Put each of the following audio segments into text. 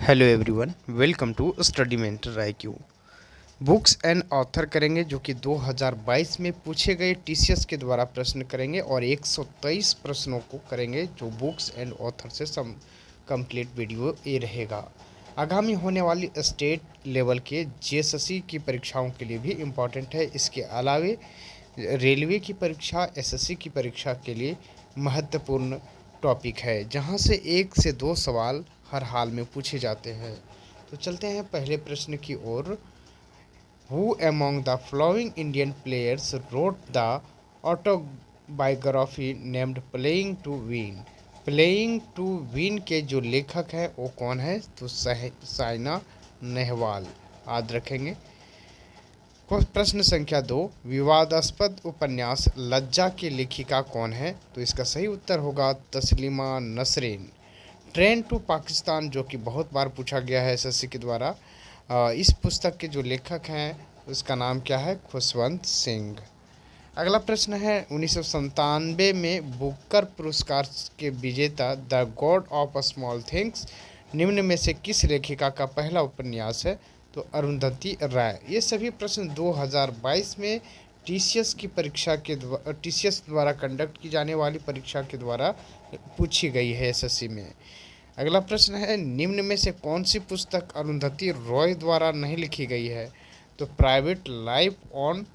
Hello everyone, welcome to study mentor IQ। Books and author करेंगे जो कि 2022 में पूछे गए टीसीएस के द्वारा प्रश्न करेंगे और 123 प्रश्नों को करेंगे जो बुक्स एंड ऑथर से कंप्लीट वीडियो ये रहेगा। आगामी होने वाली स्टेट लेवल के जेएसएससी की परीक्षाओं के लिए भी इम्पॉर्टेंट है। इसके अलावे रेलवे की परीक्षा, एसएससी की परीक्षा के लिए महत्वपूर्ण टॉपिक है, जहां से 1 से 2 सवाल हर हाल में पूछे जाते हैं। तो चलते हैं पहले प्रश्न की ओर। Who among the following Indian players wrote the autobiography named playing to win. Playing to win के जो लेखक हैं वो कौन है? तो साइना नेहवाल, याद रखेंगे। प्रश्न संख्या 2, विवादास्पद उपन्यास लज्जा की लेखिका कौन है? तो इसका सही उत्तर होगा तस्लीमा नसरीन। ट्रेन टू पाकिस्तान, जो कि बहुत बार पूछा गया है एसएससी के द्वारा, इस पुस्तक के जो लेखक हैं उसका नाम क्या है? खुशवंत सिंह। अगला प्रश्न है 1997 में बुकर पुरस्कार के विजेता the God of small things निम्न में से किस लेखिका का पहला उपन्यास है? तो अरुंधति राय। ये सभी प्रश्न 2022 में टीसीएस की परीक्षा के टीसीएस द्वारा कंडक्ट की जाने वाली परीक्षा के द्वारा पूछी गई है एसएससी में। अगला प्रश्न है निम्न में से कौन सी पुस्तक अरुंधति रॉय द्वारा नहीं लिखी गई है? तो private life on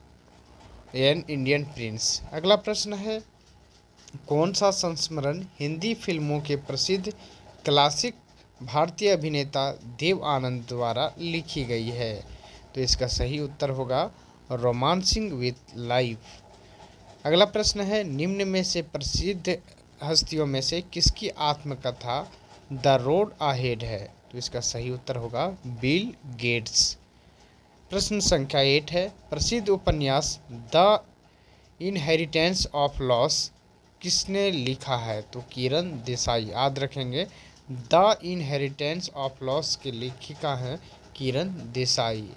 an Indian Prince. अगला प्रश्न है कौन सा संस्मरण हिंदी फिल्मों के प्रसिद्ध क्लासिक भारतीय अभिनेता देव आनंद द्वारा लिखी गई है? तो इसका सही उत्तर होगा रोमांसिंग विथ लाइफ। अगला प्रश्न है निम्न में से प्रसिद्ध हस्तियों में से किसकी आत्मकथा द रोड अहेड है? तो इसका सही उत्तर होगा बिल गेट्स। प्रश्न संख्या 8 है प्रसिद्ध उपन्यास द इनहेरिटेंस ऑफ लॉस किसने लिखा है? तो किरण देसाई, याद रखेंगे। द इनहेरिटेंस ऑफ लॉस की लेखिका हैं किरण देसाई।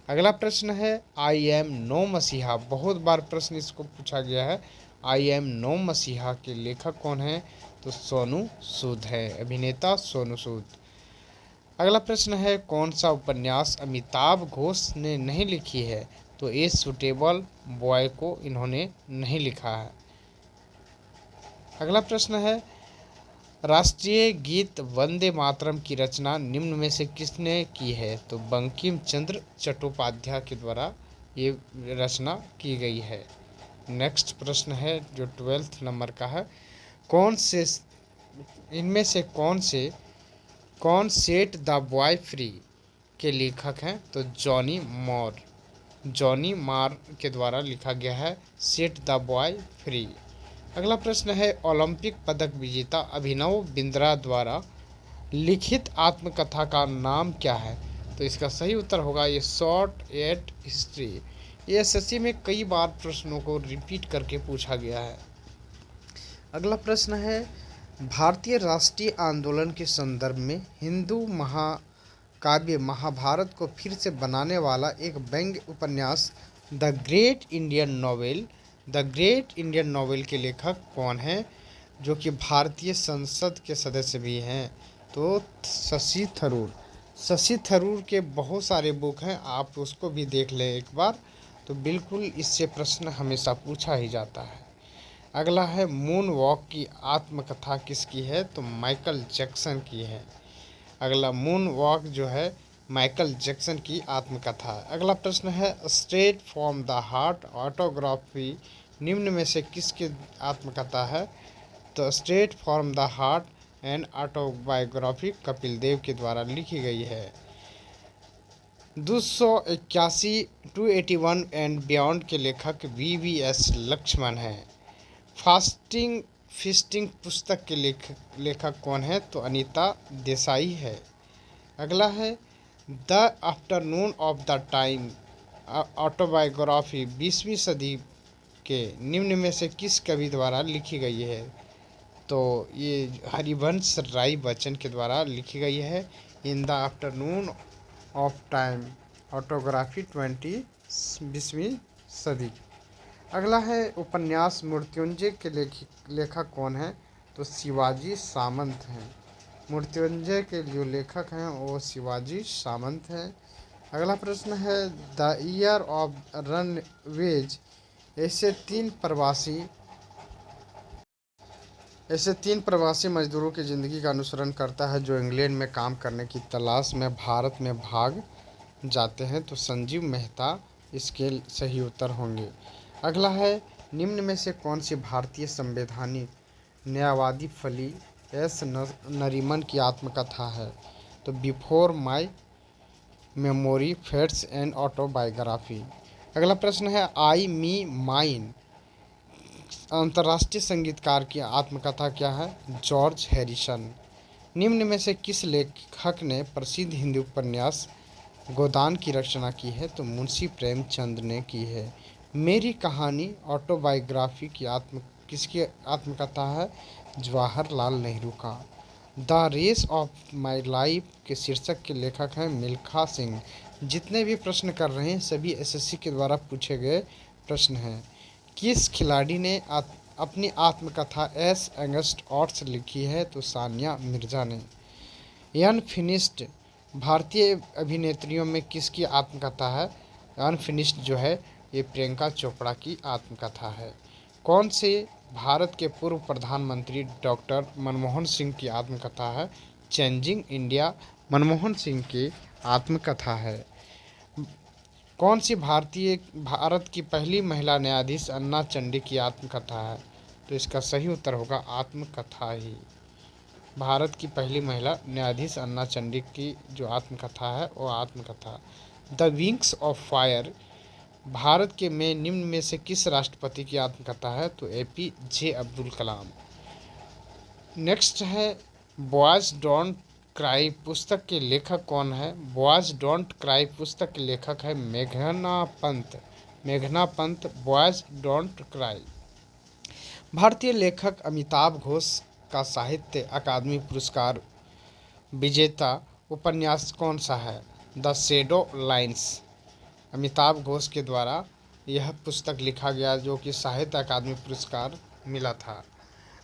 अगला प्रश्न है आई एम नो मसीहा, बहुत बार प्रश्न इसको पूछा गया है। आई एम नो मसीहा के लेखक कौन है? तो सोनू सूद है, अभिनेता सोनू सूद। अगला प्रश्न है कौन सा उपन्यास अमिताभ घोष ने नहीं लिखी है? तो ए सुटेबल बॉय को इन्होंने नहीं लिखा है। अगला प्रश्न है राष्ट्रीय गीत वंदे मातरम की रचना निम्न में से किसने की है? तो बंकिम चंद्र चट्टोपाध्याय के द्वारा ये रचना की गई है। नेक्स्ट प्रश्न है जो 12th नंबर का है, कौन से इनमें से कौन सेट द बॉय फ्री के लेखक हैं? तो जॉनी मार के द्वारा लिखा गया है सेट द बॉय फ्री। अगला प्रश्न है ओलंपिक पदक विजेता अभिनव बिंद्रा द्वारा लिखित आत्मकथा का नाम क्या है? तो इसका सही उत्तर होगा ये शॉर्ट एट हिस्ट्री। ये एसएससी में कई बार प्रश्नों को रिपीट करके पूछा गया है। अगला प्रश्न है भारतीय राष्ट्रीय आंदोलन के संदर्भ में हिंदू महाकाव्य महाभारत को फिर से बनाने वाला एक व्यंग्य उपन्यास द ग्रेट इंडियन नॉवेल के लेखक कौन हैं, जो कि भारतीय संसद के सदस्य भी हैं? तो शशि थरूर के बहुत सारे बुक हैं, आप उसको भी देख लें एक बार, तो बिल्कुल इससे प्रश्न हमेशा पूछा ही जाता है। अगला है मून वॉक की आत्मकथा किसकी है? तो माइकल जैक्सन की है। अगला मून वॉक जो है माइकल जैक्सन की आत्मकथा। अगला प्रश्न है straight from the heart autobiography निम्न में से किसकी आत्मकथा है? तो straight from the heart and autobiography Kapil Dev के द्वारा लिखी गई है। 281 281 एंड बियॉन्ड के लेखक VVS लक्ष्मण हैं। फिस्टिंग पुस्तक के लेखक कौन है? तो अनीता देसाई है। अगला है the afternoon of the time autobiography 20वीं सदी के निम्न में से किस कवि द्वारा लिखी गई है? तो ये हरिवंश राय बच्चन के द्वारा लिखी गई है। In the afternoon of time autobiography 20वीं सदी। अगला है उपन्यास मृत्युंजय के लेखक कौन है? तो शिवाजी सामंत हैं। मृत्युंजय के जो लेखक हैं वो शिवाजी सामंत हैं। अगला प्रश्न है, द ईयर ऑफ रनवेज ऐसे तीन प्रवासी मजदूरों की ज़िंदगी का अनुसरण करता है जो इंग्लैंड में काम करने की तलाश में भारत में भाग जाते हैं। तो संजीव मेहता इसके सही उत्तर होंगे। अगला है, निम्न में से कौन सी भारतीय संवैधानिक न्यायवादी फली एस नरीमन की आत्मकथा है? तो before my memory fades and autobiography. अगला प्रश्न है, आई मी माइन अंतर्राष्ट्रीय संगीतकार की आत्मकथा क्या है? George Harrison. निम्न में से किस लेखक ने प्रसिद्ध हिंदी उपन्यास गोदान की रचना की है? तो मुंशी प्रेमचंद ने की है। मेरी कहानी ऑटोबायोग्राफी किसकी आत्मकथा है? जवाहरलाल नेहरू का। The race of my life के शीर्षक के लेखक हैं मिल्खा सिंह। जितने भी प्रश्न कर रहे हैं सभी एसएससी के द्वारा पूछे गए प्रश्न हैं। किस खिलाड़ी ने अपनी आत्मकथा एस अगस्ट ऑट्स लिखी है? तो सानिया मिर्जा ने। अनफिनिश्ड भारतीय अभिनेत्रियों में किसकी आत्मकथा है? अनफिनिश्ड जो है ये प्रियंका चोपड़ा की आत्मकथा है। कौन से भारत के पूर्व प्रधानमंत्री डॉक्टर मनमोहन सिंह की आत्मकथा है? चेंजिंग इंडिया मनमोहन सिंह की आत्मकथा है। कौन सी भारत की पहली महिला न्यायाधीश अन्ना चंडी की आत्मकथा है? तो इसका सही उत्तर होगा आत्मकथा ही। भारत की पहली महिला न्यायाधीश अन्ना चंडी की जो आत्मकथा है वो आत्मकथा। The wings of fire Bharat के में निम्न में से किस राष्ट्रपति की आत्मकथा है? तो APJ अब्दुल कलाम। नेक्स्ट है, बॉयज डोंट क्राई पुस्तक के लेखक कौन है? बॉयज डोंट क्राई पुस्तक के लेखक है मेघना पंत। Boys don't cry. भारतीय लेखक अमिताभ घोष का साहित्य अकादमी पुरस्कार विजेता उपन्यास कौन सा है? The shadow lines. Amitabh Ghosh के द्वारा यह पुस्तक लिखा गया जो कि साहित्य अकादमी पुरस्कार मिला था।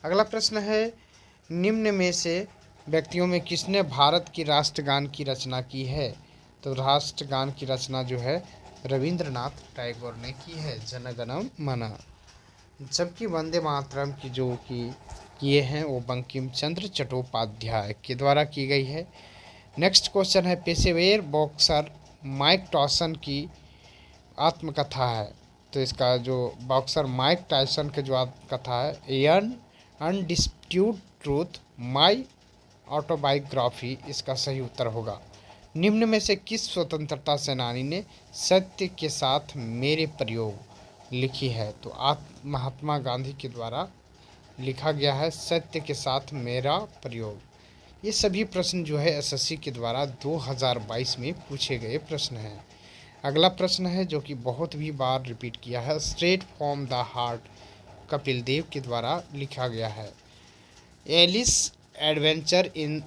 अगला प्रश्न है, निम्न में से व्यक्तियों में किसने भारत की राष्ट्रगान की रचना की है? तो राष्ट्रगान की रचना जो है रविंद्रनाथ टैगोर ने की है, जनगण मन। जबकि वंदे मातरम की जो कि किए हैं वो बंकिम चंद्र चट्टोपाध्याय के द्वारा की गई है। नेक्स्ट क्वेश्चन है, पेशेवर बॉक्सर माइक टायसन की आत्मकथा है। तो इसका जो बॉक्सर माइक टायसन की जो आत्मकथा है an undisputed truth my autobiography, इसका सही उत्तर होगा। निम्न में से किस स्वतंत्रता सेनानी ने सत्य के साथ मेरे प्रयोग लिखी है? तो महात्मा गांधी के द्वारा लिखा गया है सत्य के साथ मेरा प्रयोग। ये सभी प्रश्न जो है एसएससी के द्वारा 2022 में पूछे गए प्रश्न हैं। अगला प्रश्न है जो कि बहुत भी बार रिपीट किया है, straight from the heart Kapil Dev के द्वारा लिखा गया है। एलिस एडवेंचर इन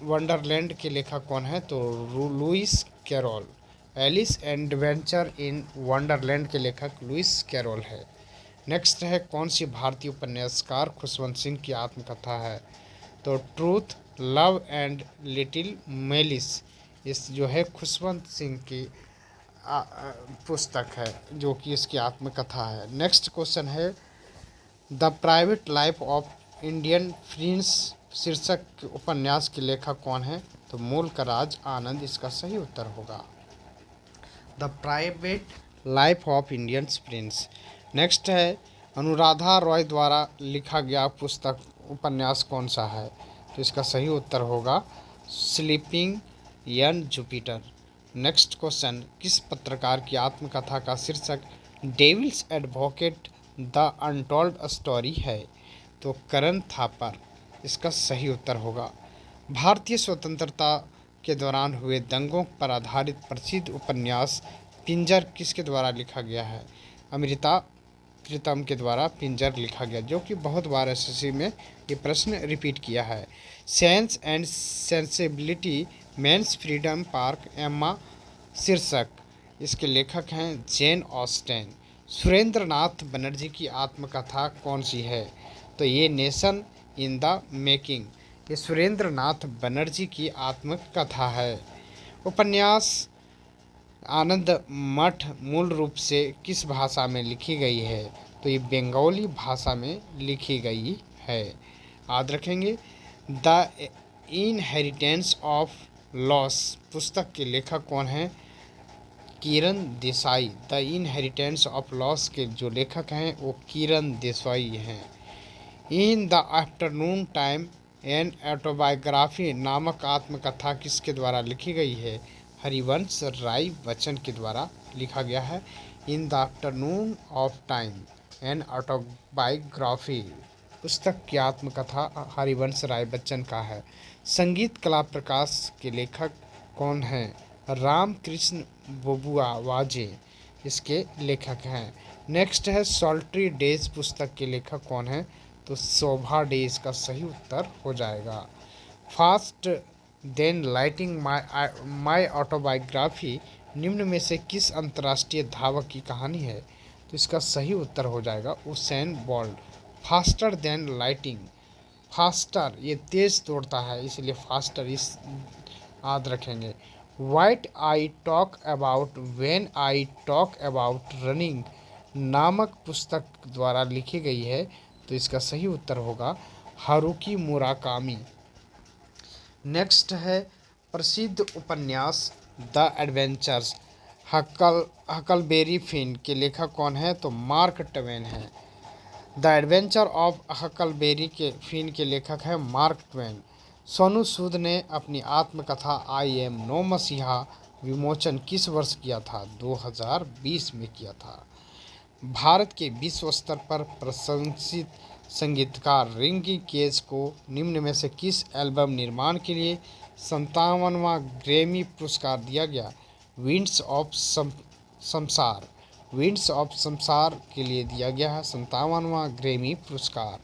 वंडरलैंड के लेखक कौन है? तो Lewis Carroll. Alice adventure in wonderland के लेखक लुइस कैरोल है। नेक्स्ट है, कौन सी भारतीय उपन्यासकार खुशवंत सिंह की आत्मकथा है? तो truth love and little malice, इस जो है खुशवंत सिंह की पुस्तक है जो कि इसकी आत्मकथा है। नेक्स्ट क्वेश्चन है, the private life of Indian Prince शीर्षक उपन्यास के लेखक कौन है? तो मूलकराज आनंद इसका सही उत्तर होगा। The private life of Indian Prince. Next है, अनुराधा रॉय द्वारा लिखा गया पुस्तक उपन्यास कौन सा है? तो इसका सही उत्तर होगा स्लीपिंग यन जुपिटर। नेक्स्ट क्वेश्चन, किस पत्रकार की आत्मकथा का शीर्षक devil's advocate the untold story है? तो करण थापर, इसका सही उत्तर होगा। भारतीय स्वतंत्रता के दौरान हुए दंगों पर आधारित प्रसिद्ध उपन्यास पिंजर किसके द्वारा लिखा गया है? अमृता प्रीतम के द्वारा पिंजर लिखा गया, जो कि बहुत बार एसएससी में ये प्रश्न रिपीट किया है। Sense and sensibility Mansfield Park Emma शीर्षक इसके लेखक हैं जेन ऑस्टेन। सुरेंद्र नाथ बनर्जी की आत्मकथा कौन सी है? तो ये नेशन इन द मेकिंग, ये सुरेंद्र नाथ बनर्जी की आत्मकथा है। उपन्यास आनंद मठ मूल रूप से किस भाषा में लिखी गई है? तो ये बंगाली भाषा में लिखी गई है। याद रखेंगे। द इनहेरिटेंस ऑफ लॉस पुस्तक के लेखक कौन हैं? Kiran Desai. The inheritance of loss के जो लेखक हैं वो किरण देसाई हैं। In the afternoon time an autobiography नामक आत्मकथा किसके द्वारा लिखी गई है? हरिवंश राय बच्चन के द्वारा लिखा गया है। In the afternoon of time an autobiography पुस्तक की आत्मकथा हरिवंश राय बच्चन का है। संगीत कला प्रकाश के लेखक कौन हैं? रामकृष्ण बबुआ वाजे इसके लेखक हैं। नेक्स्ट है सॉल्ट्री डेज पुस्तक के लेखक कौन हैं? तो शोभा डे इसका सही उत्तर हो जाएगा। Fast than lightning my autobiography निम्न में से किस अंतर्राष्ट्रीय धावक की कहानी है? तो इसका सही उत्तर हो जाएगा Usain bolt. Faster than lighting, faster ये तेज दौड़ता है इसलिए फास्टर इस याद रखेंगे। White I talk about when I talk about running नामक पुस्तक द्वारा लिखी गई है। तो इसका सही उत्तर होगा हारुकी मुराकामी। नेक्स्ट है प्रसिद्ध उपन्यास द एडवेंचर्स हकलबेरी फिन के लेखक कौन है? तो मार्क ट्वेन है। द एडवेंचर ऑफ हकलबेरी के फिन के लेखक हैं मार्क ट्वेन। सोनू सूद ने अपनी आत्मकथा आई एम नो मसीहा विमोचन किस वर्ष किया था? 2020 में किया था। भारत के विश्व स्तर पर प्रशंसित संगीतकार रिंकी केज को निम्न में से किस एल्बम निर्माण के लिए 57वां ग्रैमी पुरस्कार दिया गया? विंड्स ऑफ शमशार, विंड्स ऑफ शमशार के लिए दिया गया है 57वां ग्रैमी पुरस्कार।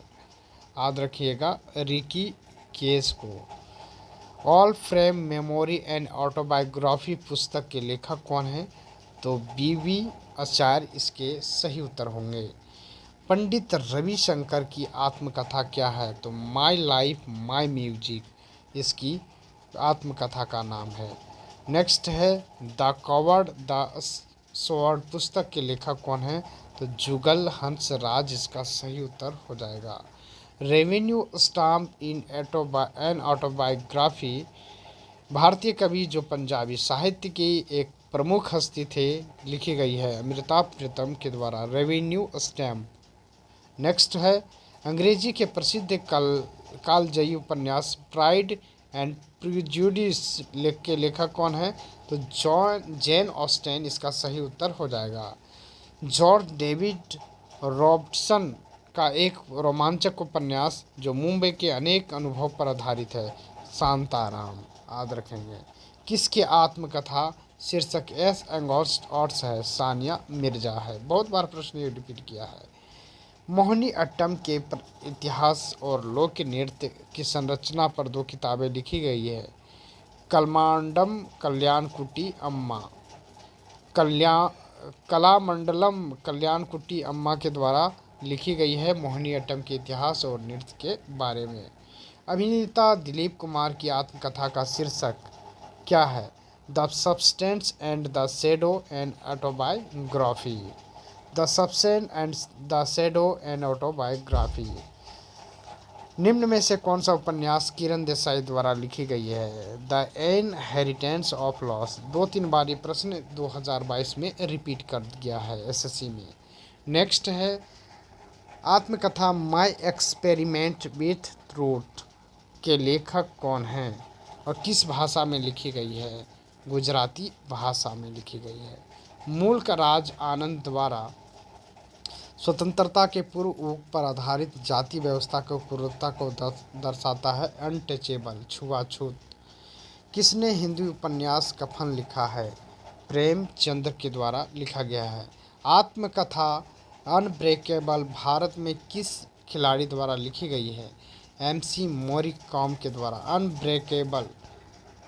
याद रखिएगा रिकी केस को। All frame memory and autobiography पुस्तक के लेखक कौन हैं? तो बीवी आचार्य इसके सही उत्तर होंगे। पंडित रविशंकर की आत्मकथा क्या है? तो माई लाइफ माई म्यूजिक इसकी आत्मकथा का नाम है। नेक्स्ट है द कवर्ड द स्वॉर्ड पुस्तक के लेखक कौन है? तो जुगल हंसराज इसका सही उत्तर हो जाएगा। Revenue stamp in an autobiography भारतीय कवि जो पंजाबी साहित्य की एक प्रमुख हस्ती थे लिखी गई है अमृता प्रीतम के द्वारा रेवेन्यू स्टैम्प। नेक्स्ट है अंग्रेजी के प्रसिद्ध कालजयी उपन्यास प्राइड एंड प्रिजुडिस के लेखक कौन है? तो जेन ऑस्टेन इसका सही उत्तर हो जाएगा। जॉर्ज डेविड रॉबर्टसन का एक रोमांचक उपन्यास जो मुंबई के अनेक अनुभव पर आधारित है शांताराम। याद रखेंगे। किसकी आत्मकथा शीर्षक एस एंगोस्ट ऑर्ट्स है? सानिया मिर्जा है। बहुत बार प्रश्न ये रिपीट किया है। मोहिनी अट्टम के इतिहास और लोक नृत्य की संरचना पर 2 किताबें लिखी गई है। कलमांडम कल्याणकुटी अम्मा कलामंडलम कल्याणकुटी अम्मा के द्वारा लिखी गई है मोहिनी अट्टम के इतिहास और नृत्य के बारे में। अभिनेता दिलीप कुमार की आत्मकथा का शीर्षक क्या है? The substance and the shadow and autobiography. The substance and the shadow and autobiography. निम्न में से कौन सा उपन्यास किरण देसाई द्वारा लिखी गई है? The inheritance of loss. 2-3 बार ये प्रश्न 2022 में रिपीट कर गया है एसएससी में। नेक्स्ट है आत्मकथा माई एक्सपेरिमेंट विथ ट्रूथ के लेखक कौन हैं और किस भाषा में लिखी गई है? गुजराती भाषा में लिखी गई है। मूल का राज आनंद द्वारा स्वतंत्रता के पूर्व पर आधारित जाति व्यवस्था की क्रूरता को दर्शाता है। अनटचेबल छुआछूत। किसने हिंदी उपन्यास कफन लिखा है? प्रेमचंद्र के द्वारा लिखा गया है। आत्मकथा अनब्रेकेबल भारत में किस खिलाड़ी द्वारा लिखी गई है? एमसी मैरीकॉम के द्वारा।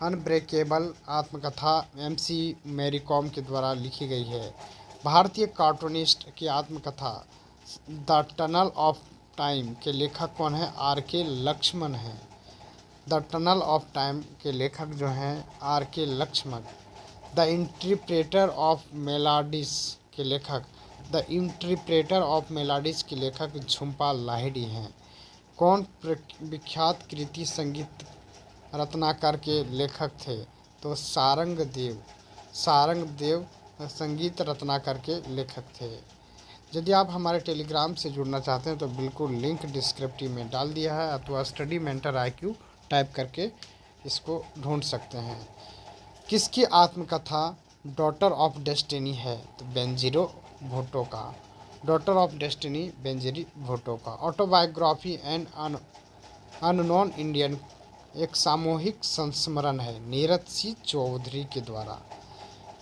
अनब्रेकेबल आत्मकथा एमसी मैरीकॉम के द्वारा लिखी गई है। भारतीय कार्टूनिस्ट की आत्मकथा द टनल ऑफ टाइम के लेखक कौन है? आर के लक्ष्मण हैं। द टनल ऑफ टाइम के लेखक जो हैं R.K. Laxman. The interpreter of maladies के लेखक के लेखक झुम्पा लाहिड़ी हैं। कौन विख्यात कृति संगीत रत्नाकर के लेखक थे? तो सारंग देव संगीत रत्नाकर के लेखक थे। यदि आप हमारे टेलीग्राम से जुड़ना चाहते हैं तो बिल्कुल लिंक डिस्क्रिप्टिव में डाल दिया है, अथवा स्टडी मेंटर IQ टाइप करके इसको ढूंढ सकते हैं। किसकी आत्मकथा डॉटर ऑफ डेस्टिनी है? तो बेंजीरो भुट्टो का। डॉटर ऑफ डेस्टिनी बेंजीरी भुट्टो का। ऑटोबायोग्राफी एंड अननोन इंडियन एक सामूहिक संस्मरण है, नीरज सिंह चौधरी के द्वारा।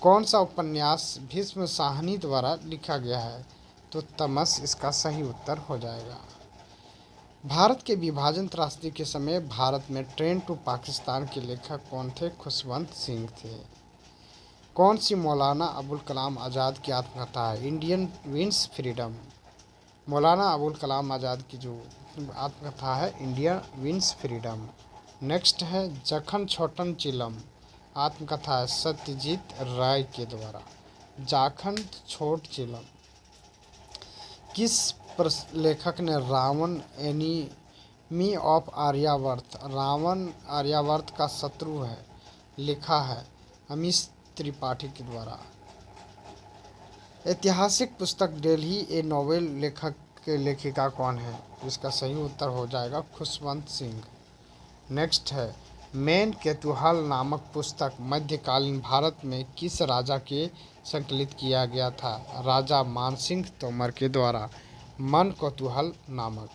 कौन सा उपन्यास भीष्म साहनी द्वारा लिखा गया है? तो तमस इसका सही उत्तर हो जाएगा। भारत के विभाजन त्रासदी के समय भारत में ट्रेन टू पाकिस्तान के लेखक कौन थे? खुशवंत सिंह थे। कौन सी मौलाना अबुल कलाम आज़ाद की आत्मकथा है? Indian wins freedom. Maulana Abul Kalam Azad की जो आत्मकथा है इंडियन विंस फ्रीडम। नेक्स्ट है जखन छोटन चिलम। आत्मकथा है सत्यजीत राय के द्वारा। जाखन छोट चिलम। किस लेखक ने रावण एनिमी ऑफ आर्यावर्त, रावण आर्यावर्त का शत्रु है, लिखा है? अमीश त्रिपाठी के द्वारा। ऐतिहासिक पुस्तक दिल्ली ए नोवेल लेखक के लेखिका कौन है? इसका सही उत्तर हो जाएगा खुशवंत सिंह। नेक्स्ट है मेन केतुहल नामक पुस्तक मध्यकालीन भारत में किस राजा के संकलित किया गया था? राजा मानसिंह तोमर के द्वारा। मन कौतूहल नामक।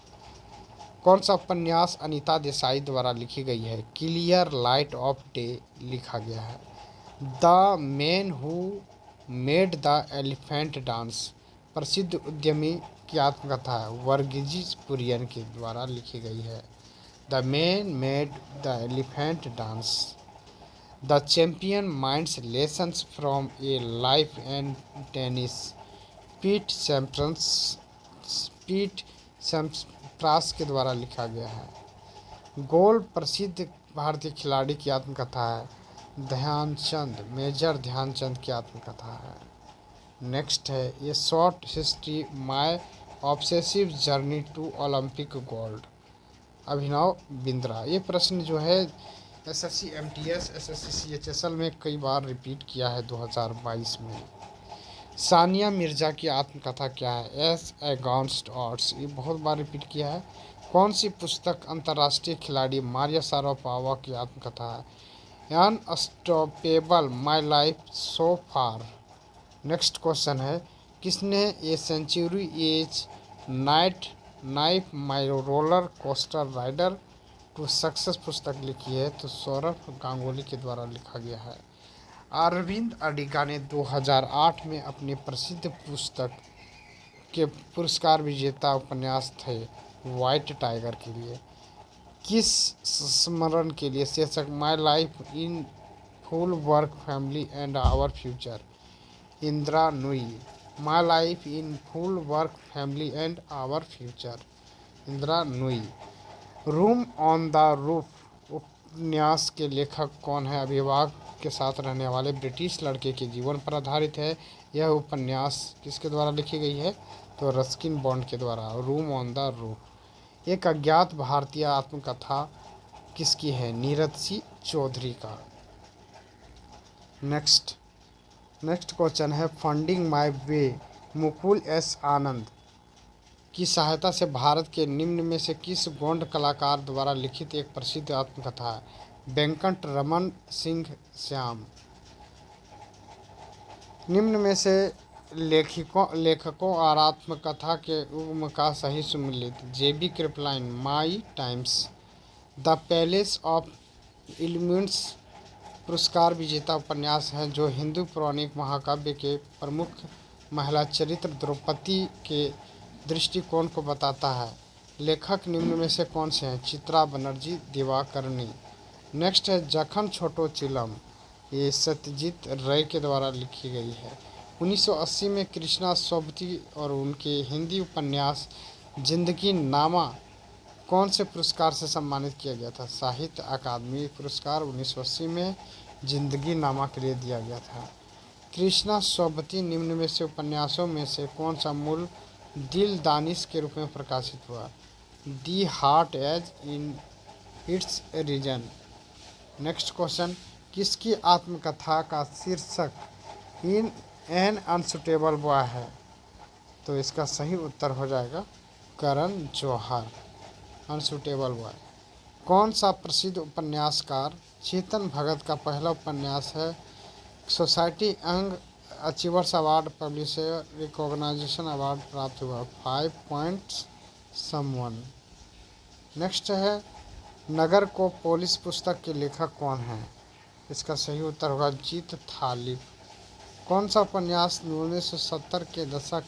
कौन सा उपन्यास अनीता देसाई द्वारा लिखी गई है? क्लियर लाइट ऑफ डे लिखा गया है। The man who made the elephant dance प्रसिद्ध उद्यमी की आत्मकथा है, वर्गीज कुरियन के द्वारा लिखी गई है। The man made the elephant dance. The champion minds lessons from A life and tennis Pete Sampras के द्वारा लिखा गया है। गोल्ड प्रसिद्ध भारतीय खिलाड़ी की आत्मकथा है ध्यानचंद, मेजर ध्यानचंद की आत्मकथा है। नेक्स्ट है ये short history my obsessive journey to Olympic gold, Abhinav Bindra. ये प्रश्न जो है SSC MTS SSC CHSL में कई बार रिपीट किया है 2022 में। सानिया मिर्जा की आत्मकथा क्या है? एस अगेंस्ट ऑड्स, ये बहुत बार रिपीट किया है। कौन सी पुस्तक अंतर्राष्ट्रीय खिलाड़ी मारिया शारापोवा की आत्मकथा है? Unstoppable my life so far. Next question है किसने a century is enough my roller coaster rider to success पुस्तक लिखी है? तो सौरभ गांगुली के द्वारा लिखा गया है। अरविंद अडिगा ने 2008 में अपनी प्रसिद्ध पुस्तक के पुरस्कार विजेता उपन्यास थे व्हाइट टाइगर के लिए किस स्मरण के लिए? शीर्षक my life in full work family and our future, Indira Nooyi. My life in full work family and our future, Indira Nooyi. Room on the roof उपन्यास के लेखक कौन है? अभिभावक के साथ रहने वाले ब्रिटिश लड़के के जीवन पर आधारित है। यह उपन्यास किसके द्वारा लिखी गई है? तो रस्किन बॉन्ड के द्वारा। Room on the roof. एक अज्ञात भारतीय आत्मकथा किसकी है? नीरज सिंह चौधरी का। नेक्स्ट क्वेश्चन है funding my way Mukul S Anand की सहायता से भारत के निम्न में से किस गोंड कलाकार द्वारा लिखित एक प्रसिद्ध आत्मकथा है? वेंकट रमन सिंह श्याम। निम्न में से लेखकों और आत्मकथा के उम्र का सही सम्मिलित। JB Kripalani my times. The palace of illuminates पुरस्कार विजेता उपन्यास है जो हिंदू पौराणिक महाकाव्य के प्रमुख महिला चरित्र द्रौपदी के दृष्टिकोण को बताता है। लेखक निम्न में से कौन से हैं? चित्रा बनर्जी, दिवाकरणी। नेक्स्ट है जखन छोटो चिलम, ये सत्यजीत रे के द्वारा लिखी गई है। 1980 में कृष्णा सोबती और उनके हिंदी उपन्यास जिंदगी नामा कौन से पुरस्कार से सम्मानित किया गया था? साहित्य अकादमी पुरस्कार 1980 में जिंदगी नामा के लिए दिया गया था। कृष्णा सोबती निम्न में से उपन्यासों में से कौन सा मूल दिल दानिश के रूप में प्रकाशित हुआ? The heart has in its reason. Next question, किसकी आत्मकथा का शीर्षक इन एन अनसुटेबल बॉय है? तो इसका सही उत्तर हो जाएगा करण जौहर, अनसुटेबल बॉय। कौन सा प्रसिद्ध उपन्यासकार चेतन भगत का पहला उपन्यास है? Society young achievers award publisher recognition award प्राप्त हुआ। 5 पॉइंट्स समवन। नेक्स्ट है, नगर को पोलिस पुस्तक के लेखक कौन है? इसका सही उत्तर होगा जीत थालिब। कौन सा उपन्यास 1970 के दशक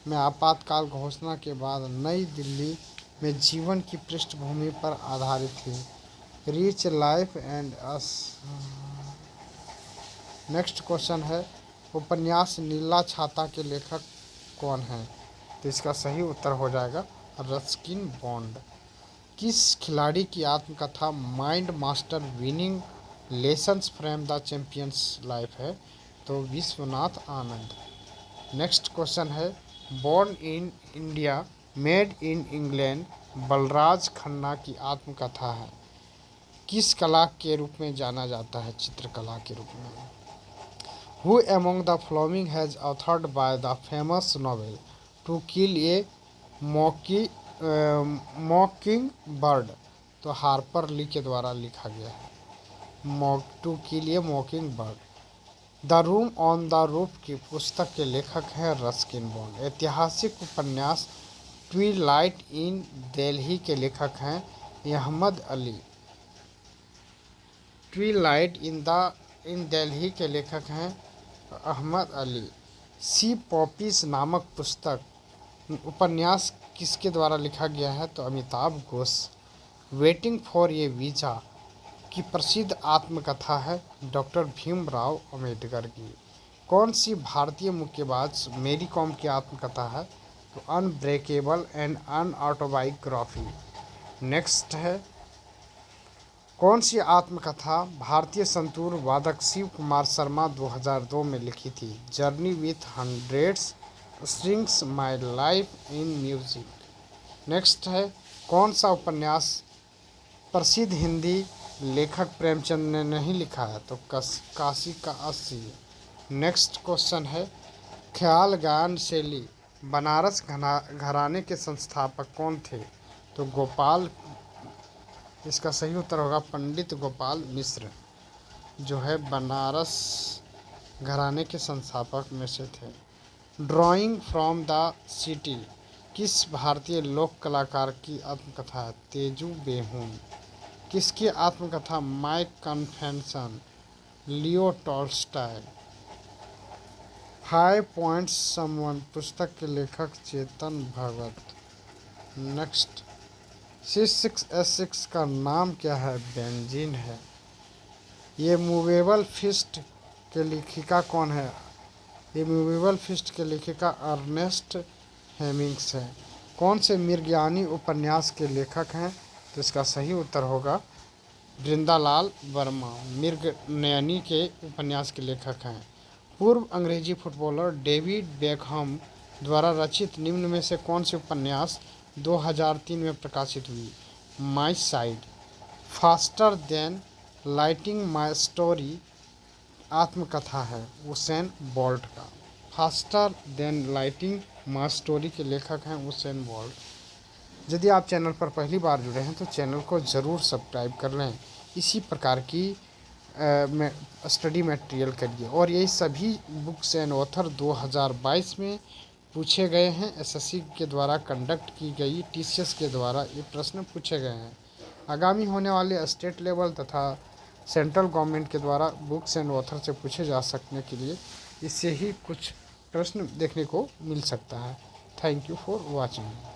में आपातकाल घोषणा के बाद नई दिल्ली में जीवन की पृष्ठभूमि पर आधारित थी? Rich life and us. Next question है, उपन्यास नीला छाता के लेखक कौन है? तो इसका सही उत्तर हो जाएगा रस्किन बॉन्ड। किस खिलाड़ी की आत्मकथा mind master winning lessons from the champions life है? तो विश्वनाथ आनंद। नेक्स्ट क्वेश्चन है, born in India made in England Balraj Khanna की आत्मकथा है? किस कला के रूप में जाना जाता है? चित्रकला के रूप में। Who among the following has authored by the famous novel to kill a mockingbird? तो हार्पर ली के द्वारा लिखा गया है to kill a mockingbird. The room on the roof की पुस्तक के लेखक हैं रस्किन बॉन्ड। ऐतिहासिक उपन्यास ट्विलाइट इन दिल्ली के लेखक हैं अहमद अली। ट्विलाइट इन दिल्ली के लेखक हैं अहमद अली। सी पॉपीज नामक पुस्तक उपन्यास किसके द्वारा लिखा गया है? तो Amitabh Ghosh. Waiting for a visa की प्रसिद्ध आत्मकथा है डॉक्टर भीमराव अंबेडकर की। कौन सी भारतीय मुक्केबाज मेरी कॉम की आत्मकथा है? तो अनब्रेकेबल एंड अनऑटोबायोग्राफी। नेक्स्ट है, कौन सी आत्मकथा भारतीय संतूर वादक शिव कुमार शर्मा 2002 में लिखी थी? Journey with hundreds strings my life in music. Next है, कौन सा उपन्यास प्रसिद्ध हिंदी लेखक प्रेमचंद ने नहीं लिखा है? तो काशी का अस्सी। नेक्स्ट क्वेश्चन है, ख्याल गायन शैली बनारस घराने के संस्थापक कौन थे? तो गोपाल। इसका सही उत्तर होगा पंडित गोपाल मिश्र, जो है बनारस घराने के संस्थापक में से थे। ड्राइंग फ्रॉम द सिटी किस भारतीय लोक कलाकार की आत्मकथा है? तेजू बेहून। किसकी आत्मकथा my confession? Leo Tolstoy. 5 points someone पुस्तक के लेखक चेतन भगत। नेक्स्ट, C6H6 का नाम क्या है? बेंजीन है। ये मूवेबल फिस्ट के लेखिका कौन है? ये मूवेबल फिस्ट के लेखिका अर्नेस्ट हेमिंग्स है। कौन से मृगयानी उपन्यास के लेखक हैं? तो इसका सही उत्तर होगा बृंदालाल वर्मा, मृगनयनी के उपन्यास के लेखक हैं। पूर्व अंग्रेजी फुटबॉलर डेविड बेकहम द्वारा रचित निम्न में से कौन सी उपन्यास 2003 में प्रकाशित हुई? My side. Faster than lightning my story आत्मकथा है उसेन बोल्ट का। Faster than lightning my story के लेखक हैं उसेन बोल्ट। यदि आप चैनल पर पहली बार जुड़े हैं तो चैनल को ज़रूर सब्सक्राइब कर लें। इसी प्रकार की स्टडी मटेरियल करिए। और यही सभी बुक्स एंड ऑथर 2022 में पूछे गए हैं। एसएससी के द्वारा कंडक्ट की गई TCS के द्वारा ये प्रश्न पूछे गए हैं। आगामी होने वाले स्टेट लेवल तथा सेंट्रल गवर्नमेंट के द्वारा बुक्स एंड ऑथर से पूछे जा सकने के लिए इससे ही कुछ प्रश्न देखने को मिल सकता है। Thank you for watching.